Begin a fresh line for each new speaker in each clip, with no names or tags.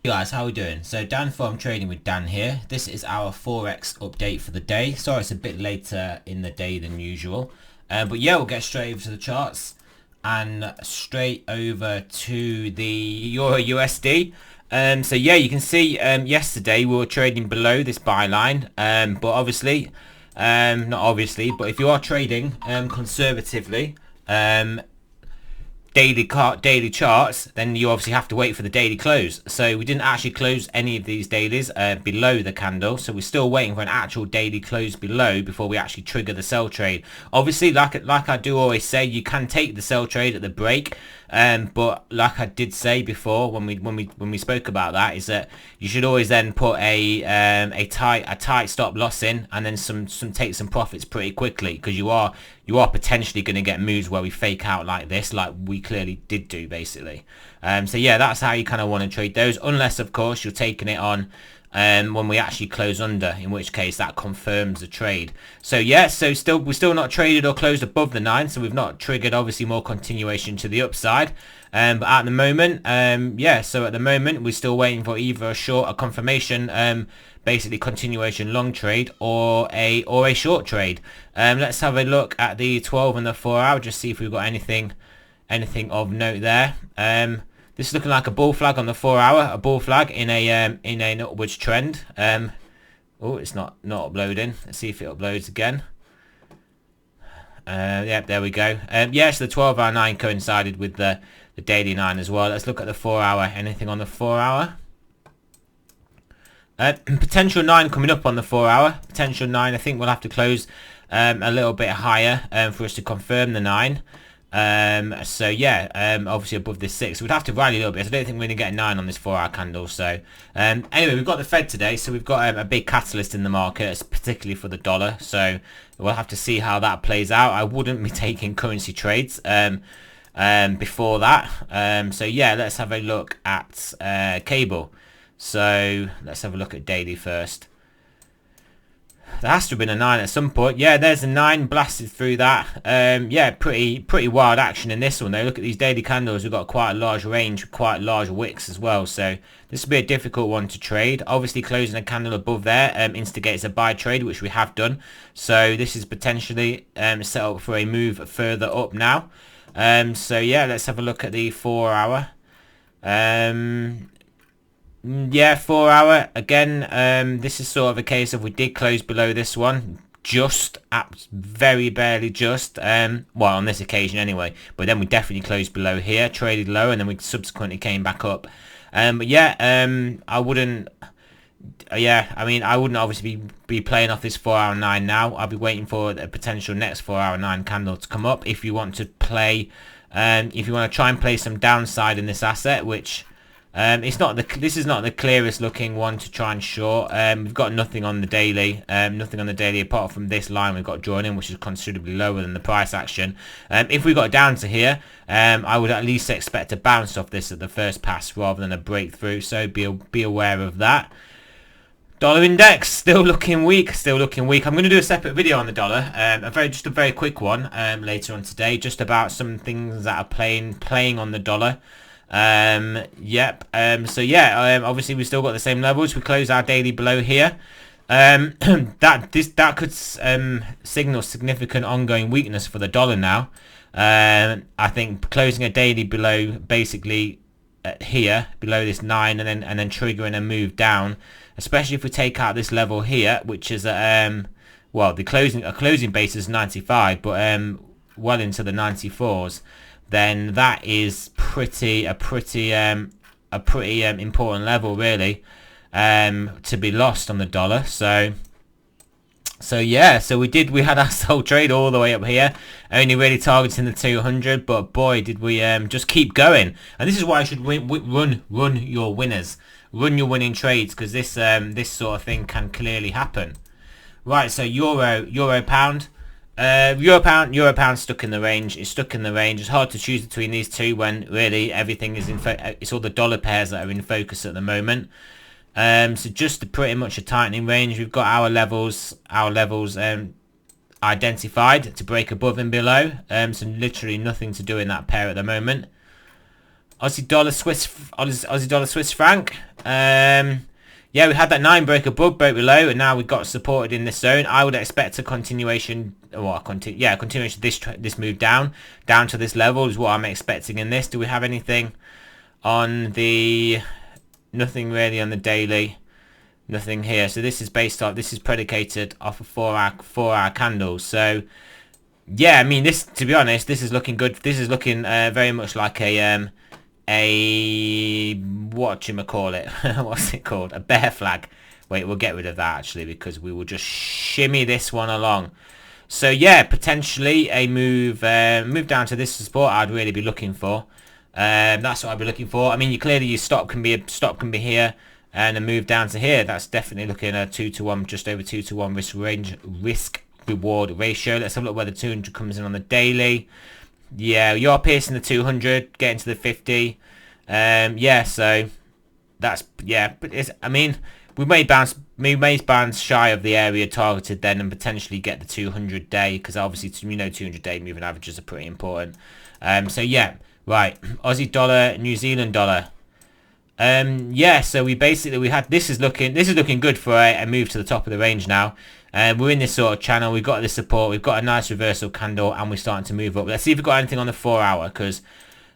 Hey guys, how are we doing? So Dan from Trading with Dan here. This is our Forex update for the day. Sorry it's a bit later in the day than usual. But yeah, we'll get straight over to the charts and straight over to the Euro USD. So yeah, you can see yesterday we were trading below this buy line. But obviously, not obviously, but if you are trading conservatively, daily charts, then you obviously have to wait for the daily close. So we didn't actually close any of these dailies below the candle, so we're still waiting for an actual daily close below before we actually trigger the sell trade. Obviously, like I do always say, you can take the sell trade at the break, but like I did say before when we spoke about that, is that you should always then put a tight stop loss in, and then take some profits pretty quickly, because you are potentially going to get moves where we fake out like this, like we clearly did do basically. So yeah, that's how you kind of want to trade those, unless of course you're taking it on when we actually close under, in which case that confirms the trade. So yeah, so we're still not traded or closed above the 9, so we've not triggered obviously more continuation to the upside. But at the moment, yeah, so at the moment we're still waiting for either a confirmation, basically continuation long trade, or a short trade. Let's have a look at the 12 and the 4 hour, just see if we've got anything of note there. This is looking like a bull flag on the 4 hour, a bull flag in an upwards trend. Oh, it's not uploading. Let's see if it uploads again. Yeah, there we go. Yeah, so the 12 hour 9 coincided with the daily 9 as well. Let's look at the 4 hour. Anything on the 4 hour? Potential 9 coming up on the 4 hour. Potential 9. I think we'll have to close a little bit higher for us to confirm the 9. So yeah, obviously above this 6, we'd have to rally a little bit. So I don't think we're going to get a 9 on this 4 hour candle. So anyway, we've got the Fed today, so we've got a big catalyst in the market, particularly for the dollar. So we'll have to see how that plays out. I wouldn't be taking currency trades before that. So yeah, let's have a look at cable. So let's have a look at daily first. There has to have been a 9 at some point. Yeah, there's a 9 blasted through that. Yeah, pretty wild action in this one though. Look at these daily candles. We've got quite a large range, quite large wicks as well. So this will be a difficult one to trade. Obviously closing a candle above there instigates a buy trade, which we have done. So this is potentially set up for a move further up now. So yeah, let's have a look at the 4 hour. Yeah, 4 hour again. This is sort of a case of we did close below this one, very barely just, well, on this occasion anyway, but then we definitely closed below here, traded low, and then we subsequently came back up. But yeah, I wouldn't, yeah, I mean, I wouldn't obviously be playing off this 4 hour 9 now. I'll be waiting for a potential next 4 hour 9 candle to come up if you want to play, if you want to try and play some downside in this asset, which this is not the clearest looking one to try and short. We've got nothing on the daily, apart from this line we've got drawn in, which is considerably lower than the price action. If we got down to here, I would at least expect a bounce off this at the first pass rather than a breakthrough, so be aware of that. Dollar index still looking weak. I'm going to do a separate video on the dollar, just a very quick one later on today, just about some things that are playing on the dollar. Yep. So yeah, obviously we still got the same levels. We close our daily below here. That could signal significant ongoing weakness for the dollar now. I think closing a daily below, basically here below this 9, and then triggering a move down, especially if we take out this level here, which is well, the closing base is 95, but well into the 94s. Then that is a pretty important level really to be lost on the dollar. So yeah, so we had our sole trade all the way up here, only really targeting the 200, but boy did we just keep going. And this is why I should run your winners, run your winning trades, because this sort of thing can clearly happen. Right, so euro pound. Euro pound stuck in the range. It's stuck in the range. It's hard to choose between these two when really everything is it's all the dollar pairs that are in focus at the moment. So just pretty much a tightening range. We've got our levels identified to break above and below. So literally nothing to do in that pair at the moment. Aussie dollar Swiss franc. Yeah, we had that 9 break above, broke below, and now we've got supported in this zone. I would expect a continuation, or continuation of this move down to this level is what I'm expecting in this. Do we have anything on the? Nothing really on the daily. Nothing here. So this is predicated off of 4-hour candles. So yeah, I mean, this, to be honest, this is looking good. This is looking very much like a whatchamacallit, what's it called? A bear flag. Wait, we'll get rid of that actually, because we will just shimmy this one along. So yeah, potentially a move down to this support I'd really be looking for. That's what I'd be looking for. I mean, your stop can be here, and a move down to here. That's definitely looking a 2-to-1, just over 2-to-1 risk reward ratio. Let's have a look where the 200 comes in on the daily. Yeah, you're piercing the 200, getting to the 50. Yeah, so that's, yeah, but I mean, we may bounce shy of the area targeted then, and potentially get the 200 day, because obviously 200 day moving averages are pretty important. So yeah, right, Aussie dollar, New Zealand dollar. Yeah, so we had this is looking good for a move to the top of the range now. We're in this sort of channel. We've got this support. We've got a nice reversal candle, and we're starting to move up. Let's see if we've got anything on the 4-hour, because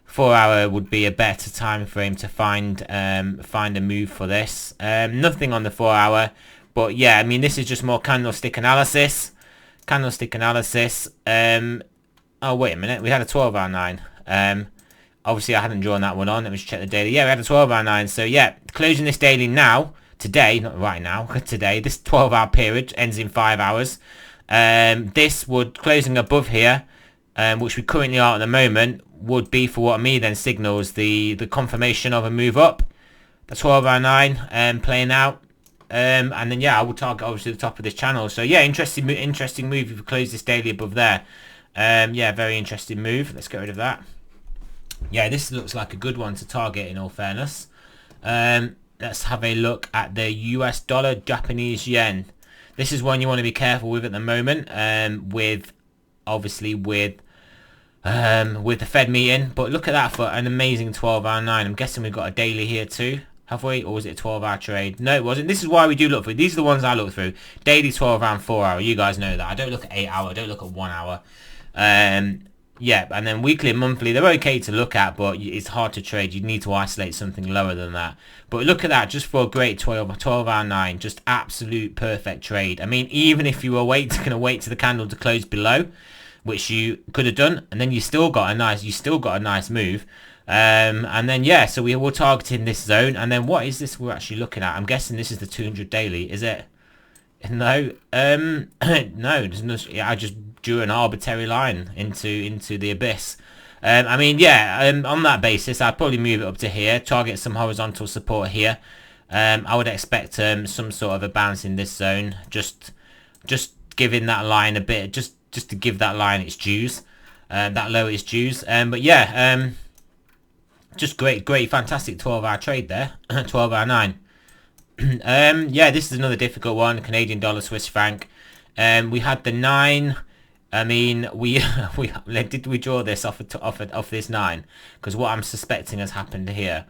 4-hour would be a better time frame to find a move for this. Nothing on the 4-hour, but yeah, I mean, this is just more candlestick analysis. Oh, wait a minute. We had a 12-hour 9. Obviously, I hadn't drawn that one on. Let me just check the daily. Yeah, we had a 12-hour 9. So yeah, closing this daily now. Today, not right now, today, this 12-hour period ends in 5 hours. This would, closing above here, which we currently are at the moment, would be for what me then signals the confirmation of a move up. The 12-hour 9 playing out. And then, yeah, I will target obviously the top of this channel. So, yeah, interesting move if we close this daily above there. Yeah, very interesting move. Let's get rid of that. Yeah, this looks like a good one to target, in all fairness. Let's have a look at the US dollar, Japanese yen. This is one you want to be careful with at the moment, with the Fed meeting. But look at that for an amazing 12-hour 9. I'm guessing we've got a daily here too, have we? Or was it a 12-hour trade? No, it wasn't. This is why we do look through. These are the ones I look through. Daily, 12-hour, and 4-hour. You guys know that. I don't look at 8-hour. I don't look at 1 hour. Yeah, and then weekly and monthly, they're okay to look at, but it's hard to trade. You need to isolate something lower than that. But look at that, just for a great 12-hour 9, just absolute perfect trade. I mean, even if you were going to wait to the candle to close below, which you could have done, and then you still got a nice move. And then, yeah, so we're targeting this zone. And then what is this we're actually looking at? I'm guessing this is the 200 daily, is it? No, no, there's no, I just drew an arbitrary line into the abyss. I mean, yeah, on that basis, I'd probably move it up to here, target some horizontal support here. I would expect some sort of a bounce in this zone, just giving that line a bit, just to give that line its dues, that low its dues. But yeah, just great, fantastic 12-hour trade there, 12-hour 9. Yeah, this is another difficult one. Canadian dollar, Swiss franc. We had the 9. I mean, did we draw this off this 9? Because what I'm suspecting has happened here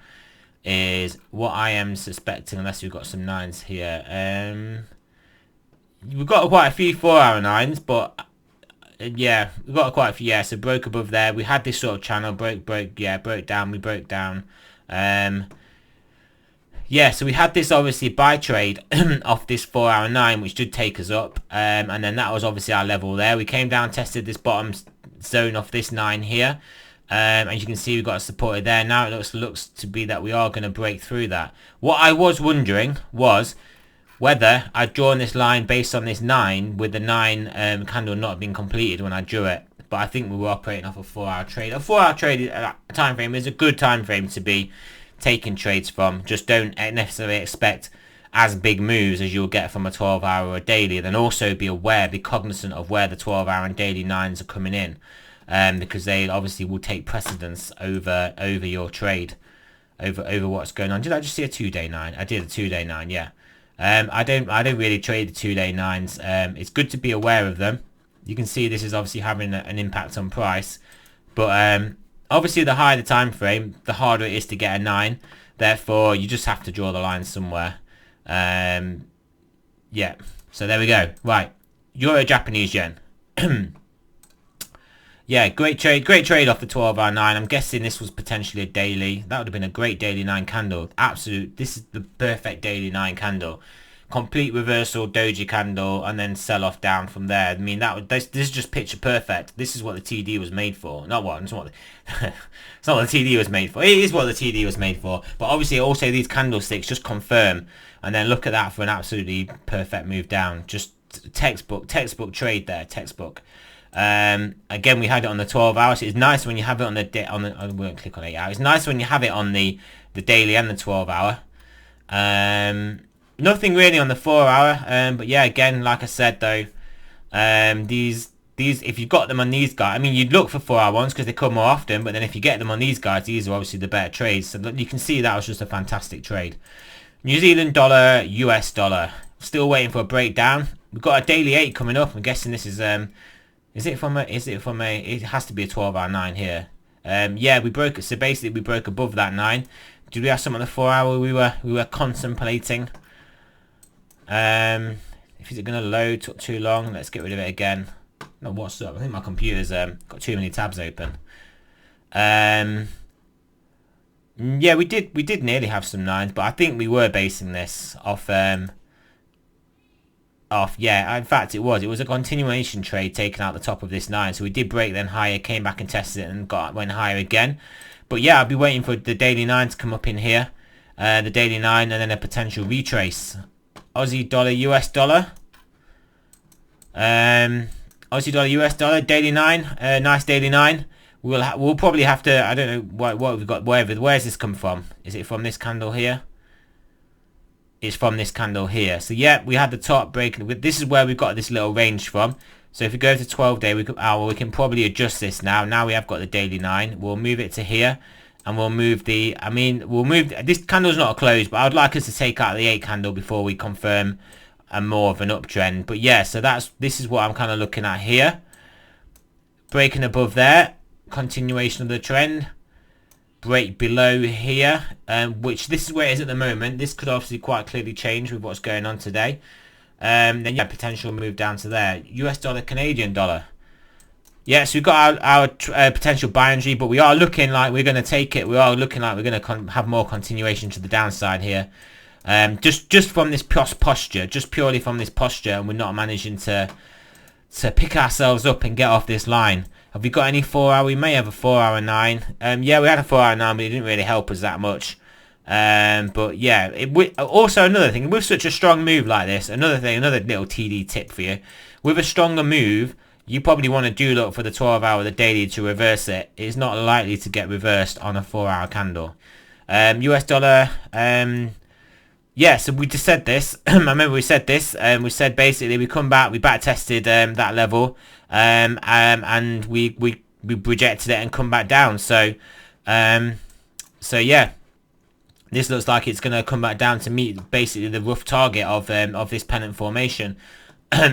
is unless we've got some 9s here. We've got quite a few 4-hour 9s, but yeah, we've got quite a few. Yeah, so broke above there. We had this sort of channel, broke down. We broke down. Yeah, so we had this obviously buy trade off this 4-hour 9, which did take us up, and then that was obviously our level there. We came down, tested this bottom zone off this 9 here, and you can see we got supported there. Now it looks to be that we are going to break through that. What I was wondering was whether I'd drawn this line based on this 9, with the 9 candle not being completed when I drew it. But I think we were operating off a 4-hour trade. A 4-hour trade time frame is a good time frame to be taking trades from. Just don't necessarily expect as big moves as you'll get from a 12-hour or a daily. Then also be cognizant of where the 12-hour and daily 9s are coming in, because they obviously will take precedence over your trade, over what's going on. Did I just see a 2-day 9? I did a 2-day 9, yeah. I don't really trade the 2-day 9s. It's good to be aware of them. You can see this is obviously having an impact on price, but obviously the higher the time frame, the harder it is to get a 9. Therefore, you just have to draw the line somewhere. Yeah, so there we go. Right, Euro Japanese yen. Yeah, great trade off the 12-hour 9. I'm guessing this was potentially a daily. That would have been a great daily 9 candle. Absolute, this is the perfect daily 9 candle. Complete reversal doji candle and then sell off down from there. I mean, this is just picture perfect. This is what the TD was made for. Not what, it's not what the TD was made for. It is what the TD was made for. But obviously also these candlesticks just confirm, and then look at that for an absolutely perfect move down. Just textbook trade there, textbook. Again, we had it on the 12 hours. It's nice when you have it on the I won't click on 8 hours. It's nice when you have it on the daily and the 12 hour. Nothing really on the 4 hour. But yeah, again, like I said though, these if you've got them on these guys, I mean, you'd look for 4 hour ones because they come more often. But then if you get them on these guys, these are obviously the better trades. So you can see that was just a fantastic trade. New Zealand dollar, US dollar. Still waiting for a breakdown. We've got a daily 8 coming up. I'm guessing this is it has to be a 12-hour 9 here. Yeah, we broke it. So basically we broke above that 9. Did we have some on the 4 hour we were contemplating? If it's going to load, took too long. Let's get rid of it again. No, what's up? I think my computer's got too many tabs open. Yeah, we did nearly have some 9s, but I think we were basing this off yeah, in fact it was a continuation trade taking out the top of this 9, so we did break then higher, came back and tested it and went higher again. But yeah, I'll be waiting for the daily 9 to come up in here, the daily 9, and then a potential retrace. Aussie dollar, US dollar, Aussie dollar, US dollar, daily 9, nice daily 9. We'll probably have to, I don't know what we've got, where's this come from? Is it from this candle here? It's from this candle here. So yeah, we had the top break. This is where we've got this little range from. So if we go to 12 day, we can probably adjust this now. Now we have got the daily 9. We'll move it to here, and we'll move the. I mean, we'll move this candle's not closed, but I'd like us to take out the 8 candle before we confirm a more of an uptrend. But yeah, so this is what I'm kind of looking at here. Breaking above there, continuation of the trend. Break below here, which this is where it is at the moment. This could obviously quite clearly change with what's going on today. Then yeah, potential move down to there. US dollar, Canadian dollar. Yeah, so we've got our potential buy entry, but we are looking like we're going to take it. We are looking like we're going to have more continuation to the downside here. Just from this posture, just purely from this posture, and we're not managing to pick ourselves up and get off this line. Have we got any 4 hour? We may have a 4 hour 9. Yeah, we had a 4 hour 9, but it didn't really help us that much. But yeah, also another thing, with such a strong move like this, another little TD tip for you. With a stronger move, you probably want to look for the 12 hour, the daily, to reverse it. It's not likely to get reversed on a 4 hour candle. US dollar, yeah, so we just said this. I remember we said this. We said basically we come back, we back tested that level, and we rejected it and come back down. So yeah, this looks like it's going to come back down to meet basically the rough target of this pennant formation.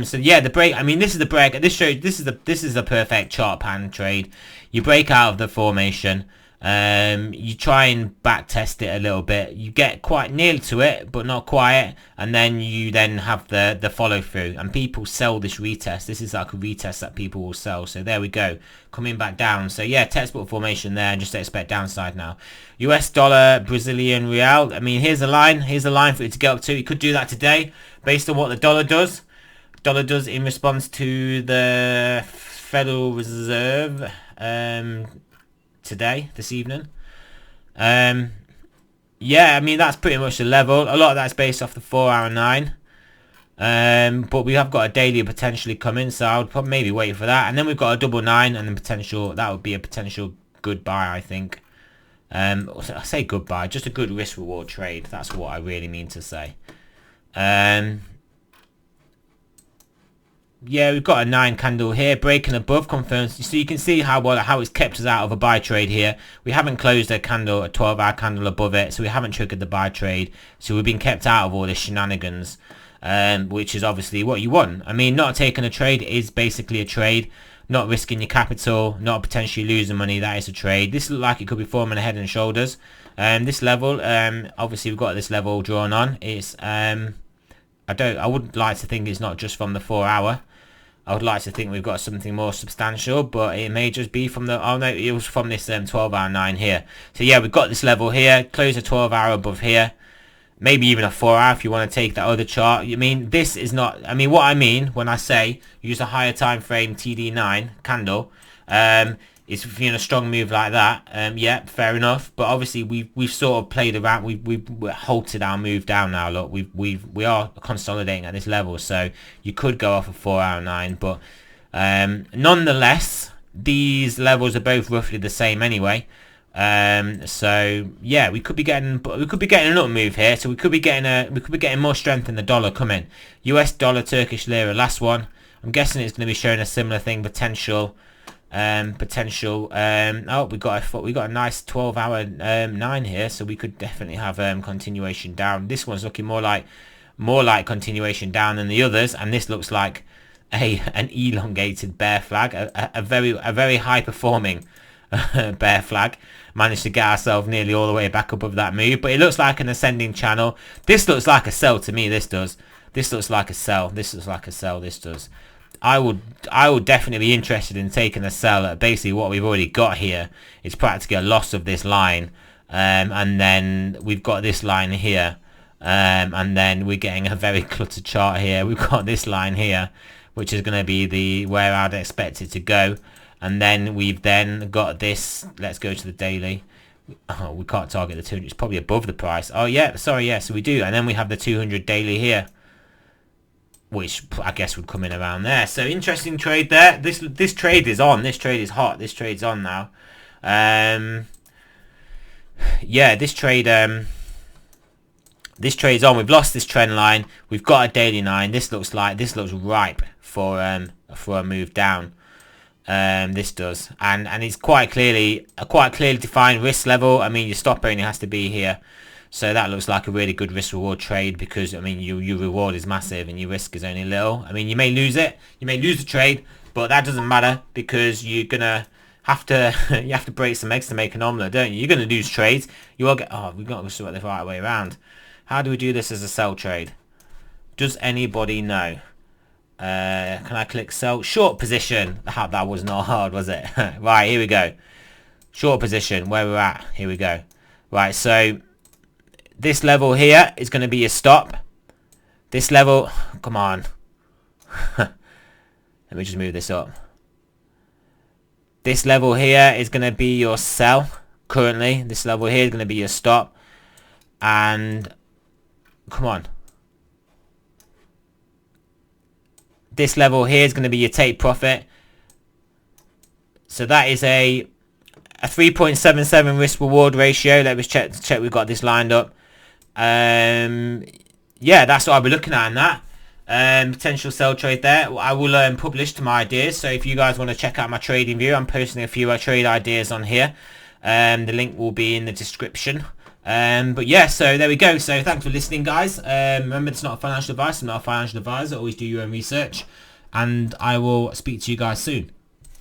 So yeah, the break. I mean, this is the break. This is the perfect chart pan trade. You break out of the formation. You try and back test it a little bit. You get quite near to it, but not quite, and then you have the follow through. And people sell this retest. This is like a retest that people will sell. So there we go, coming back down. So yeah, textbook formation there, and just expect downside now. US dollar, Brazilian real. I mean, here's a line. Here's a line for it to get up to. You could do that today, based on what the dollar does. Dollar does in response to the Federal Reserve. Today, this evening. Yeah, I mean, that's pretty much the level. A lot of that's based off the 4 hour 9. But we have got a daily potentially coming, so I would probably maybe wait for that. And then we've got a double 9, and then potential, that would be a potential good buy, I think. I say good buy, just a good risk reward trade. That's what I really mean to say. Yeah, we've got a 9 candle here, breaking above, confirms. So you can see how it's kept us out of a buy trade here. We haven't closed a 12 hour candle above it, so we haven't triggered the buy trade. So we've been kept out of all this shenanigans, which is obviously what you want. I mean, not taking a trade is basically a trade. not risking your capital, not potentially losing money. That is a trade. This looks like it could be forming a head and shoulders. This level, obviously we've got this level drawn on. It's I would like to think it's not just from the 4 hour. I would like to think we've got something more substantial, but it may just be from the, oh no, it was from this 12 hour 9 here. So yeah, we've got this level here, close a 12 hour above here, maybe even a 4 hour if you want to take that other chart. I mean, this is not, I mean, what I mean when I say use a higher time frame TD9 candle, it's, you know, a strong move like that, yeah, fair enough. But obviously we've sort of played around, we've halted our move down now. Look, we are consolidating at this level, so you could go off a 4 hour 9, but nonetheless these levels are both roughly the same anyway. So yeah, we could be getting another move here. So we could be getting more strength in the dollar coming. US dollar, Turkish lira, last one. I'm guessing it's going to be showing a similar thing, potential. Oh, we got a nice 12 hour 9 here, so we could definitely have continuation down. This one's looking more like continuation down than the others, and this looks like an elongated bear flag, a very high performing bear flag. Managed to get ourselves nearly all the way back above that move, but it looks like an ascending channel. This looks like a sell to me. This does. This looks like a sell. This looks like a sell. This does. I would definitely be interested in taking a sell at basically what we've already got here. It's practically a loss of this line, and then we've got this line here, and then we're getting a very cluttered chart here. We've got this line here, which is going to be where I'd expect it to go, and then we've got this. Let's go to the daily. Oh, we can't target the 200. It's probably above the price. Oh yeah, sorry, yeah, so we do, and then we have the 200 daily here, which I guess would come in around there. So interesting trade there. This trade is on. This trade is hot. This trade's on now. Yeah, this trade's on. We've lost this trend line. We've got a daily 9. This looks ripe for a move down. This does, and it's quite clearly defined risk level. I mean, your stop only has to be here. So that looks like a really good risk-reward trade, because, I mean, your reward is massive and your risk is only little. I mean, you may lose it. You may lose the trade, but that doesn't matter, because you're going to have to you have to break some eggs to make an omelette, don't you? You're going to lose trades. You will get... Oh, we've got to sort it the right way around. How do we do this as a sell trade? Does anybody know? Can I click sell? Short position. That was not hard, was it? Right, here we go. Short position, where we're at. Here we go. Right, so... this level here is going to be your stop. This level, come on. Let me just move this up. This level here is going to be your sell currently. This level here is going to be your stop. And come on. This level here is going to be your take profit. So that is a 3.77 risk reward ratio. Let me check we've got this lined up. Yeah, that's what I'll be looking at in that. Potential sell trade there. I will publish to my ideas, so if you guys want to check out my trading view, I'm posting a few trade ideas on here. The link will be in the description. But yeah, so there we go. So thanks for listening, guys. Remember, it's not a financial advice. I'm not a financial advisor. Always do your own research, and I will speak to you guys soon.